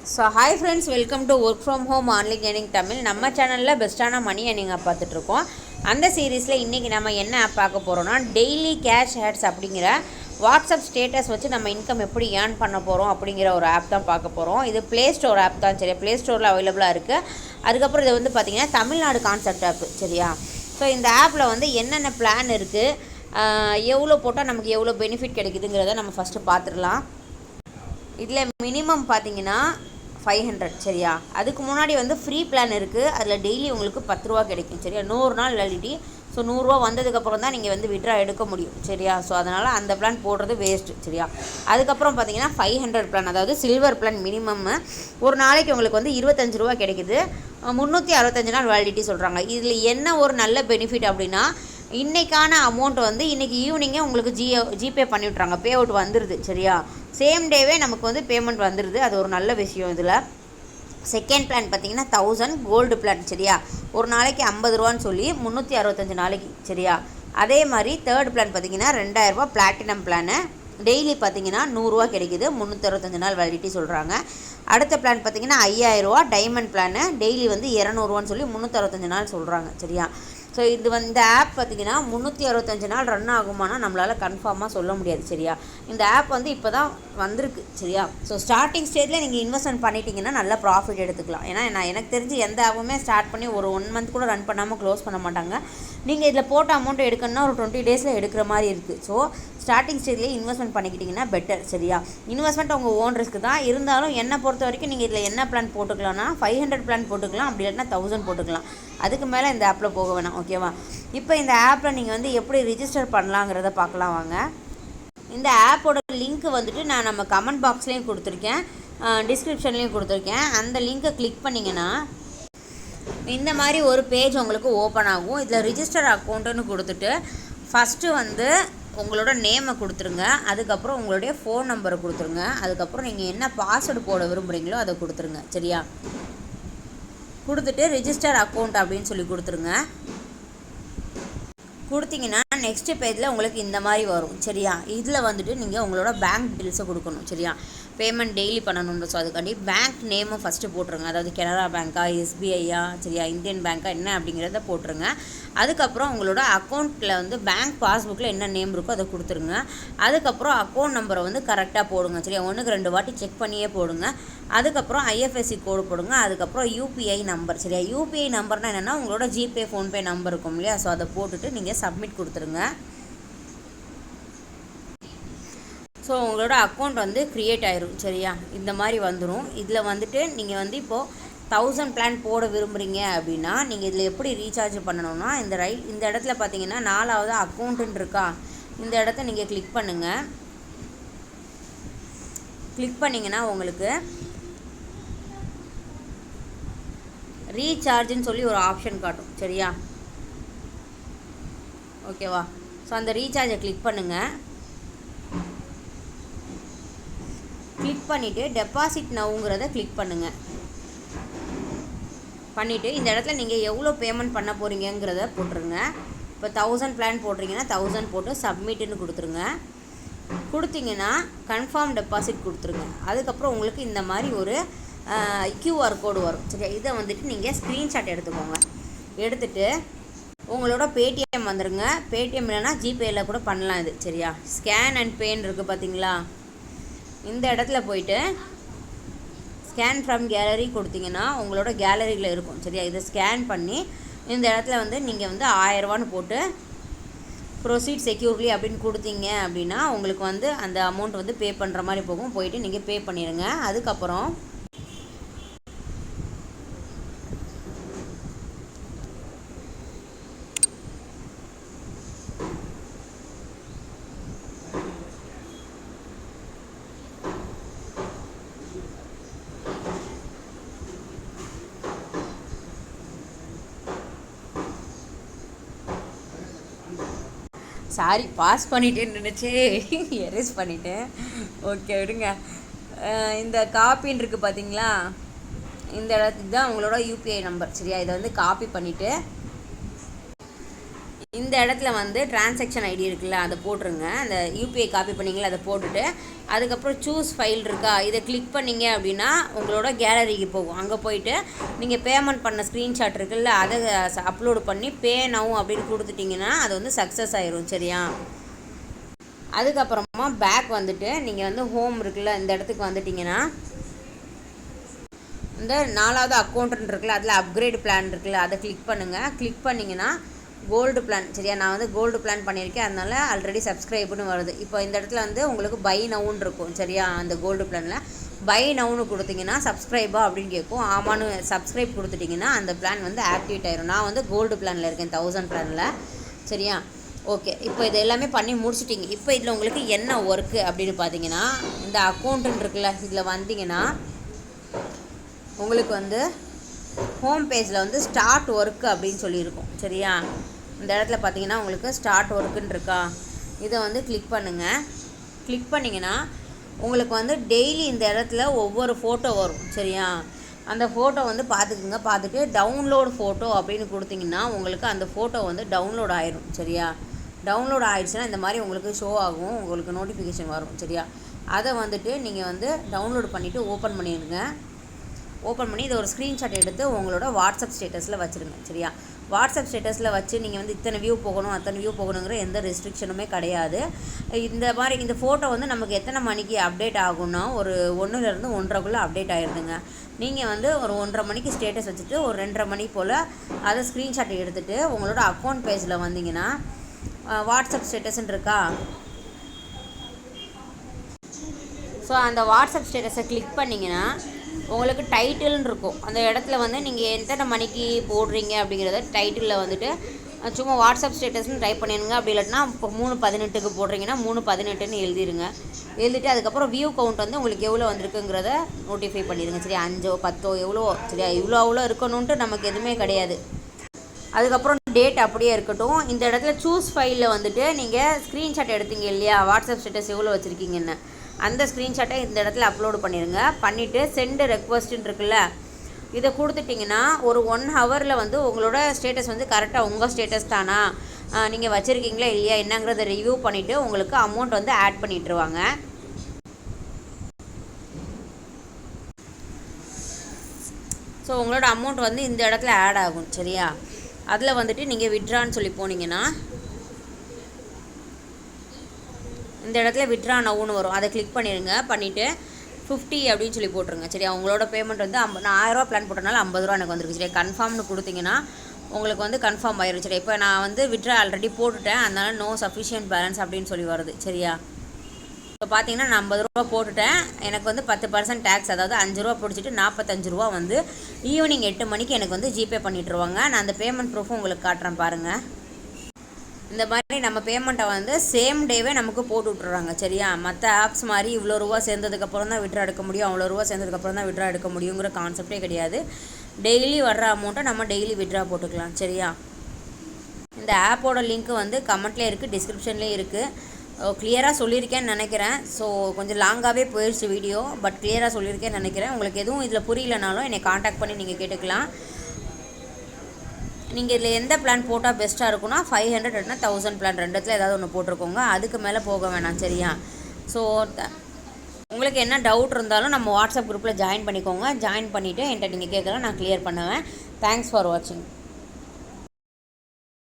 So hi friends, welcome to work from home online earning Tamil. நம்ம சேனலில் பெஸ்ட்டான மணி earning app பார்த்துட்ருக்கோம். அந்த சீரீஸில் இன்றைக்கி நம்ம என்ன ஆப் பார்க்க போகிறோம்னா, டெய்லி கேஷ் ஆட்ஸ் அப்படிங்கிற வாட்ஸ்அப் ஸ்டேட்டஸ் வச்சு நம்ம இன்கம் எப்படி ஏர்ன் பண்ண போகிறோம் அப்படிங்கிற ஒரு ஆப் தான் பார்க்க போகிறோம். இது ப்ளே ஸ்டோர் ஆப் தான், சரியா? ப்ளே ஸ்டோரில் அவைலபிளாக இருக்குது. அதுக்கப்புறம் இது வந்து பார்த்திங்கன்னா தமிழ்நாடு கான்செப்ட் ஆப், சரியா? ஸோ இந்த ஆப்பில் வந்து என்னென்ன பிளான் இருக்குது, எவ்வளோ போட்டால் நமக்கு எவ்வளோ பெனிஃபிட் கிடைக்குதுங்கிறத நம்ம ஃபஸ்ட்டு பார்த்துடலாம். இதில் மினிமம் பார்த்தீங்கன்னா 500, சரியா? அதுக்கு முன்னாடி வந்து ஃப்ரீ பிளான் இருக்குது. அதில் டெய்லி உங்களுக்கு 10 ரூபா கிடைக்கும், சரியா? 100 நாள் வேலிடிட்டி. ஸோ 100 ரூபா வந்ததுக்கப்புறம் தான் நீங்கள் வந்து விட்ரா எடுக்க முடியும், சரியா? ஸோ அதனால் அந்த பிளான் போடுறது வேஸ்ட்டு, சரியா? அதுக்கப்புறம் பார்த்தீங்கன்னா 500 பிளான், அதாவது சில்வர் பிளான் மினிமம். ஒரு நாளைக்கு உங்களுக்கு வந்து 25 ரூபா கிடைக்குது. 365 நாள் வேலிடிட்டி சொல்கிறாங்க. இதில் என்ன ஒரு நல்ல பெனிஃபிட் அப்படின்னா, இன்றைக்கான அமௌண்ட் வந்து இன்றைக்கி ஈவினிங்கே உங்களுக்கு ஜிபே பண்ணி விட்றாங்க. பே அவுட் வந்துடுது, சரியா? சேம் டேவே நமக்கு வந்து பேமெண்ட் வந்துடுது. அது ஒரு நல்ல விஷயம். இதில் செகண்ட் பிளான் பார்த்தீங்கன்னா 1000 கோல்டு பிளான், சரியா? ஒரு நாளைக்கு 50 ரூபான்னு சொல்லி 365 நாளைக்கு, சரியா? அதே மாதிரி தேர்ட் பிளான் பார்த்தீங்கன்னா 2000 ரூபா பிளாட்டினம் பிளானு. டெய்லி பார்த்தீங்கன்னா 100 ரூபா கிடைக்குது. 365 நாள் வேலிடிட்டி சொல்கிறாங்க. அடுத்த பிளான் பார்த்தீங்கன்னா 5000 ரூபா டைமண்ட் பிளானு. டெய்லி வந்து 200 ரூபான்னு சொல்லி 365 நாள் சொல்கிறாங்க, சரியா? ஸோ இது வந்து இந்த ஆப் பார்த்திங்கன்னா 365 நாள் ரன் ஆகுமானா நம்மளால் கன்ஃபார்மாக சொல்ல முடியாது, சரியா? இந்த ஆப் வந்து இப்போ தான் வந்திருக்கு, சரியா? ஸோ ஸ்டார்டிங் ஸ்டேஜில் நீங்கள் இன்வெஸ்ட்மெண்ட் பண்ணிட்டீங்கன்னா நல்ல ப்ராஃபிட் எடுத்துக்கலாம். ஏன்னா எனக்கு தெரிஞ்சு எந்த ஆப்புமே ஸ்டார்ட் பண்ணி ஒரு 1 மந்த் கூட ரன் பண்ணாமல் க்ளோஸ் பண்ண மாட்டாங்க. நீங்கள் இதில் போட்ட அமௌண்ட் எடுக்கணும்னா ஒரு 20 டேஸில் எடுக்கிற மாதிரி இருக்குது. ஸோ ஸ்டார்டிங் ஸ்டேஜ்லேயே இன்வெஸ்ட்மெண்ட் பண்ணிக்கிட்டிங்கன்னா பெட்டர், சரியா? இன்வெஸ்ட்மெண்ட் உங்கள் ஓன் ரிஸ்க் தான். இருந்தாலும் என்னை பொறுத்த வரைக்கும் நீங்கள் இதில் என்ன பிளான் போட்டுக்கலாம்னா 500 பிளான் போட்டுக்கலாம், அப்படி இல்லைன்னா 1000 போட்டுக்கலாம். அதுக்கு மேலே இந்த ஆப்பில் போக வேணாம், ஓகேவா? இப்போ இந்த ஆப்பில் நீங்கள் வந்து எப்படி ரிஜிஸ்டர் பண்ணலாங்கிறத பார்க்கலாம் வாங்க. இந்த ஆப்போட லிங்க் வந்துட்டு நான் நம்ம கமெண்ட் பாக்ஸ்லேயும் கொடுத்துருக்கேன், டிஸ்கிரிப்ஷன்லேயும் கொடுத்துருக்கேன். அந்த லிங்க்கை கிளிக் பண்ணிங்கன்னா இந்த மாதிரி ஒரு பேஜ் உங்களுக்கு ஓப்பன் ஆகும். இதில் ரிஜிஸ்டர் அக்கௌண்ட்டுன்னு கொடுத்துட்டு ஃபஸ்ட்டு வந்து உங்களோட நேமை கொடுத்துருங்க. அதுக்கப்புறம் உங்களுடைய ஃபோன் நம்பரை கொடுத்துருங்க. அதுக்கப்புறம் நீங்கள் என்ன பாஸ்வேர்டு போட விரும்புகிறீங்களோ அதை கொடுத்துருங்க, சரியா? கொடுத்துட்டு ரிஜிஸ்டர் அக்கௌண்ட் அப்படின்னு சொல்லி கொடுத்துருங்க. கொடுத்தீங்கன்னா நெக்ஸ்ட்டு பேஜில் உங்களுக்கு இந்த மாதிரி வரும், சரியா? இதில் வந்துட்டு நீங்கள் உங்களோட பேங்க் டீட்டெயில்ஸை கொடுக்கணும், சரியா? பேமெண்ட் டெய்லி பண்ணணுன்ற. ஸோ அதுக்காண்டி பேங்க் நேமும் ஃபஸ்ட்டு போட்டுருங்க. அதாவது கனரா பேங்க்கா, எஸ்பிஐயா, சரியா, இந்தியன் பேங்க்கா என்ன அப்படிங்கிறத போட்டுருங்க. அதுக்கப்புறம் உங்களோட அக்கௌண்ட்டில் வந்து பேங்க் பாஸ்புக்கில் என்ன நேம் இருக்கோ அதை கொடுத்துருங்க. அதுக்கப்புறம் அக்கௌண்ட் நம்பரை வந்து கரெக்டாக போடுங்க, சரியா? 1க்கு 2 வாட்டி செக் பண்ணியே போடுங்க. அதுக்கப்புறம் ஐஎஃப்எஸ்சி கோடு போடுங்க. அதுக்கப்புறம் யூபிஐ நம்பர், சரியா? யூபிஐ நம்பர்னால் என்னென்னா உங்களோட ஜிபே, ஃபோன்பே நம்பர் இருக்கும் இல்லையா? ஸோ அதை போட்டுட்டு நீங்கள் சப்மிட் கொடுத்துருங்க. ஸோ உங்களோட அக்கௌண்ட் வந்து க்ரியேட் ஆயிரும், சரியா? இந்த மாதிரி வந்துடும். இதில் வந்துட்டு நீங்கள் வந்து இப்போது 1000 பிளான் போட விரும்புகிறீங்க அப்படின்னா நீங்கள் இதில் எப்படி ரீசார்ஜ் பண்ணணும்னா இந்த இடத்துல பார்த்தீங்கன்னா 4வது அக்கௌண்ட்டுன்னு இருக்கா, இந்த இடத்த நீங்கள் கிளிக் பண்ணுங்கள். கிளிக் பண்ணிங்கன்னா உங்களுக்கு ரீசார்ஜுன்னு சொல்லி ஒரு ஆப்ஷன் காட்டும், சரியா? ஓகேவா? ஸோ அந்த ரீசார்ஜை கிளிக் பண்ணுங்கள். கிளிக் பண்ணிவிட்டு டெபாசிட் நவுங்கிறத கிளிக் பண்ணுங்கள். பண்ணிவிட்டு இந்த இடத்துல நீங்கள் எவ்வளோ பேமெண்ட் பண்ண போகிறீங்கிறத போட்டுருங்க. இப்போ 1000 பிளான் போடுறீங்கன்னா 1000 போட்டு சப்மிட்டுன்னு கொடுத்துருங்க. கொடுத்தீங்கன்னா கன்ஃபார்ம் டெபாசிட் கொடுத்துருங்க. அதுக்கப்புறம் உங்களுக்கு இந்த மாதிரி ஒரு QR கோடு வரும், சரியா? இதை வந்துட்டு நீங்கள் ஸ்க்ரீன்ஷாட் எடுத்துக்கோங்க. எடுத்துகிட்டு உங்களோட பேடிஎம் வந்துடுங்க. பேடிஎம் இல்லைன்னா ஜிபேயில் கூட பண்ணலாம் இது, சரியா? ஸ்கேன் அண்ட் பேன்னு இருக்குது பார்த்தீங்களா? இந்த இடத்துல போயிட்டு ஸ்கேன் ஃப்ரம் கேலரி கொடுத்தீங்கன்னா உங்களோட கேலரியில் இருக்கும், சரியா? இதை ஸ்கேன் பண்ணி இந்த இடத்துல வந்து நீங்கள் வந்து 1000 ரூபான்னு போட்டு ப்ரொசீட் செக்யூர்லி அப்படின்னு கொடுத்தீங்க அப்படின்னா உங்களுக்கு வந்து அந்த அமௌண்ட் வந்து பே பண்ணுற மாதிரி போகும். போயிட்டு நீங்கள் பே பண்ணிடுங்க. அதுக்கப்புறம் சாரி, பாஸ் பண்ணிட்டேன்னு நினச்சே எரேஸ் பண்ணிட்டேன். ஓகே, விடுங்க. இந்த காப்பின்னு இருக்குது பார்த்தீங்களா? இந்த இடத்துக்கு தான் உங்களோட யூபிஐ நம்பர், சரியா? இதை வந்து காப்பி பண்ணிவிட்டு இந்த இடத்துல வந்து டிரான்சாக்ஷன் ஐடி இருக்குல்ல, அதை போட்டுருங்க. அந்த யூபிஐ காப்பி பண்ணிங்களா அதை போட்டுட்டு அதுக்கப்புறம் சூஸ் ஃபைல் இருக்கா, இதை கிளிக் பண்ணிங்க அப்படின்னா உங்களோட கேலரிக்கு போகும். அங்கே போயிட்டு நீங்கள் பேமெண்ட் பண்ண ஸ்க்ரீன்ஷாட் இருக்குல்ல, அதை அப்லோடு பண்ணி பே நவ் அப்படின்னு கொடுத்துட்டிங்கன்னா அது வந்து சக்ஸஸ் ஆயிரும். சரியா? அதுக்கப்புறமா பேக் வந்துட்டு நீங்கள் வந்து ஹோம் இருக்குல்ல, இந்த இடத்துக்கு வந்துட்டிங்கன்னா இந்த 4வது அக்கௌண்ட்டுன்னு இருக்குல்ல, அதில் அப்கிரேட் பிளான் இருக்குல்ல, அதை கிளிக் பண்ணுங்கள். கிளிக் பண்ணிங்கன்னா கோல்டு பிளான். சரியா? நான் வந்து கோல்டு பிளான் பண்ணியிருக்கேன், அதனால் ஆல்ரெடி சப்ஸ்கிரைப்னு வருது. இப்போ இந்த இடத்துல வந்து உங்களுக்கு பை நவுன்னு இருக்கும். சரியா? அந்த கோல்டு பிளானில் பை நவுன்னு கொடுத்தீங்கன்னா சப்ஸ்கிரைபா அப்படின்னு கேட்கும். ஆமான்னு சப்ஸ்கிரைப் கொடுத்துட்டிங்கன்னா அந்த பிளான் வந்து ஆக்டிவேட் ஆயிரும். நான் வந்து கோல்டு பிளானில் இருக்கேன், 1000 பிளானில். சரியா? ஓகே, இப்போ இது எல்லாமே பண்ணி முடிச்சிட்டிங்க. இப்போ இதில் உங்களுக்கு என்ன ஒர்க்கு அப்படின்னு பார்த்தீங்கன்னா, இந்த அக்கௌண்ட்டுன்னு இருக்குல்ல, இதில் வந்தீங்கன்னா உங்களுக்கு வந்து ஹோம் பேஜில் வந்து ஸ்டார்ட் ஒர்க்கு அப்படின்னு சொல்லியிருக்கோம். சரியா? இந்த இடத்துல பார்த்தீங்கன்னா உங்களுக்கு ஸ்டார்ட் ஒர்க்குன்னு இருக்கா, இதை வந்து கிளிக் பண்ணுங்கள். கிளிக் பண்ணிங்கன்னா உங்களுக்கு வந்து டெய்லி இந்த இடத்துல ஒவ்வொரு ஃபோட்டோ வரும். சரியா? அந்த ஃபோட்டோ வந்து பார்த்துக்குங்க. பார்த்துட்டு டவுன்லோட் ஃபோட்டோ அப்படின்னு கொடுத்தீங்கன்னா உங்களுக்கு அந்த ஃபோட்டோ வந்து டவுன்லோட் ஆயிடும். சரியா? டவுன்லோட் ஆகிடுச்சுன்னா இந்த மாதிரி உங்களுக்கு ஷோ ஆகும், உங்களுக்கு நோட்டிஃபிகேஷன் வரும். சரியா? அதை வந்துட்டு நீங்கள் வந்து டவுன்லோட் பண்ணிவிட்டு ஓப்பன் பண்ணிடுங்க. ஓப்பன் பண்ணி இதை ஒரு ஸ்க்ரீன்ஷாட் எடுத்து உங்களோட வாட்ஸ்அப் ஸ்டேட்டஸில் வச்சுருங்க. சரியா? வாட்ஸ்அப் ஸ்டேட்டஸில் வச்சு நீங்கள் வந்து இத்தனை வியூ போகணும் அத்தனை வியூ போகணுங்கிற எந்த ரெஸ்ட்ரிக்ஷனுமே கிடையாது. இந்த மாதிரி இந்த ஃபோட்டோ வந்து நமக்கு எத்தனை மணிக்கு அப்டேட் ஆகும்னா ஒரு 1லேருந்து 1:30க்குள்ளே அப்டேட் ஆகிடுதுங்க. நீங்கள் வந்து ஒரு 1:30 மணிக்கு ஸ்டேட்டஸ் வச்சுட்டு ஒரு 2:30 மணி போல் அதை ஸ்க்ரீன்ஷாட் எடுத்துகிட்டு உங்களோட அக்கௌண்ட் பேஜில் வந்தீங்கன்னா வாட்ஸ்அப் ஸ்டேட்டஸ்ன்னு இருக்கா, ஸோ அந்த வாட்ஸ்அப் ஸ்டேட்டஸை கிளிக் பண்ணிங்கன்னா உங்களுக்கு டைட்டில்னு இருக்கும். அந்த இடத்துல வந்து நீங்கள் எத்தனை மணிக்கு போடுறீங்க அப்படிங்கிறத டைட்டிலில் வந்துட்டு சும்மா வாட்ஸ்அப் ஸ்டேட்டஸ்னு டைப் பண்ணிடுங்க. அப்படி இல்லைன்னா இப்போ 3:18க்கு போடுறீங்கன்னா 3:18ன்னு எழுதிடுங்க. எழுதிட்டு அதுக்கப்புறம் வியூ கவுண்ட் வந்து உங்களுக்கு எவ்வளோ வந்திருக்குங்கிறத நோட்டிஃபை பண்ணிடுங்க. சரியா? 5 10 எவ்வளோ. சரியா? இவ்வளோ இருக்கணுன்ட்டு நமக்கு எதுவுமே கிடையாது. அதுக்கப்புறம் டேட் அப்படியே இருக்கட்டும். இந்த இடத்துல சூஸ் ஃபைலில் வந்துட்டு நீங்கள் ஸ்க்ரீன்ஷாட் எடுத்தீங்க இல்லையா, வாட்ஸ்அப் ஸ்டேட்டஸ் எவ்வளோ வச்சுருக்கீங்கன்னு, அந்த ஸ்க்ரீன்ஷாட்டை இந்த இடத்துல அப்லோடு பண்ணிடுங்க. பண்ணிவிட்டு சென்ட் ரெக்வஸ்ட்டுன்னு இருக்குல்ல, இதை கொடுத்துட்டிங்கன்னா ஒரு 1 ஹவரில் வந்து உங்களோட ஸ்டேட்டஸ் வந்து கரெக்டாக உங்கள் ஸ்டேட்டஸ் தானா, நீங்கள் வச்சுருக்கீங்களா இல்லையா என்னங்கிறத ரிவ்யூ பண்ணிவிட்டு உங்களுக்கு அமௌண்ட் வந்து ஆட் பண்ணிட்டுருவாங்க. ஸோ உங்களோட அமௌண்ட் வந்து இந்த இடத்துல ஆட் ஆகும். சரியா? அதில் வந்துட்டு நீங்கள் விட்ரான்னு சொல்லி போனீங்கன்னா இந்த இடத்துல விட்ரா நவுன்னு வரும். அதை கிளிக் பண்ணிடுங்க. பண்ணிவிட்டு 50 அப்படின்னு சொல்லி போட்டுருங்க. சரியா? உங்களோட பேமெண்ட் வந்து நான் 1000 பிளான் போட்டனால 50 ரூபா எனக்கு வந்துருக்கு. சரியா? கன்ஃபார்ம்னு கொடுத்தீங்கன்னா உங்களுக்கு வந்து கன்ஃபார்ம் ஆயிரும். சரி, இப்போ நான் வந்து விட்ரா ஆல்ரெடி போட்டுட்டேன், அதனால் நோ சஃபிஷியன்ட் பேலன்ஸ் அப்படின்னு சொல்லி வருது. சரியா? இப்போ பார்த்தீங்கன்னா நான் 50 ரூபா போட்டுட்டேன். எனக்கு வந்து 10% டேக்ஸ், அதாவது 5 ரூபா பிடிச்சிட்டு 45 ரூபா வந்து ஈவினிங் 8 மணிக்கு எனக்கு வந்து ஜிபே பண்ணிட்டுருவாங்க. நான் அந்த பேமெண்ட் ப்ரூஃபும் உங்களுக்கு காட்டுறேன் பாருங்கள். இந்த மாதிரி நம்ம பேமெண்ட்டை வந்து சேம் டேவே நமக்கு போட்டு விட்ருறாங்க. சரியா? மற்ற ஆப்ஸ் மாதிரி இவ்வளோ ரூபா சேர்ந்ததுக்கப்புறம் தான் விட்ரா எடுக்க முடியும், அவ்வளோ ரூபா சேர்ந்ததுக்கப்புறம் தான் விட்ரா எடுக்க முடியுங்கிற கான்செப்டே கிடையாது. டெய்லி வர்ற அமௌண்ட்டை நம்ம டெய்லி விட்ரா போட்டுக்கலாம். சரியா? இந்த ஆப்போட லிங்க்கு வந்து கமெண்ட்லேயே இருக்குது, டிஸ்கிரிப்ஷன்லேயே இருக்குது. கிளியராக சொல்லியிருக்கேன்னு நினைக்கிறேன். ஸோ கொஞ்சம் லாங்காகவே போயிடுச்சு வீடியோ, பட் கிளியராக சொல்லியிருக்கேன்னு நினைக்கிறேன். உங்களுக்கு எதுவும் இதில் புரியலனாலும் என்னை காண்டாக்ட் பண்ணி நீங்கள் கேட்டுக்கலாம். நீங்கள் இதில் எந்த பிளான் போட்டால் பெஸ்ட்டாக இருக்குன்னா 500 இல்லைனா 1000 பிளான் ரெண்டுத்தில் ஏதாவது ஒன்று போட்டிருக்கோங்க. அதுக்கு மேலே போக வேணாம். சரியா? ஸோ உங்களுக்கு என்ன டவுட் இருந்தாலும் நம்ம வாட்ஸ்அப் குரூப்பில் ஜாயின் பண்ணிக்கோங்க. ஜாயின் பண்ணிவிட்டு என்கிட்ட நீங்கள் கேட்கலாம், நான் கிளியர் பண்ணுவேன். தேங்க்ஸ் ஃபார் வாட்சிங்.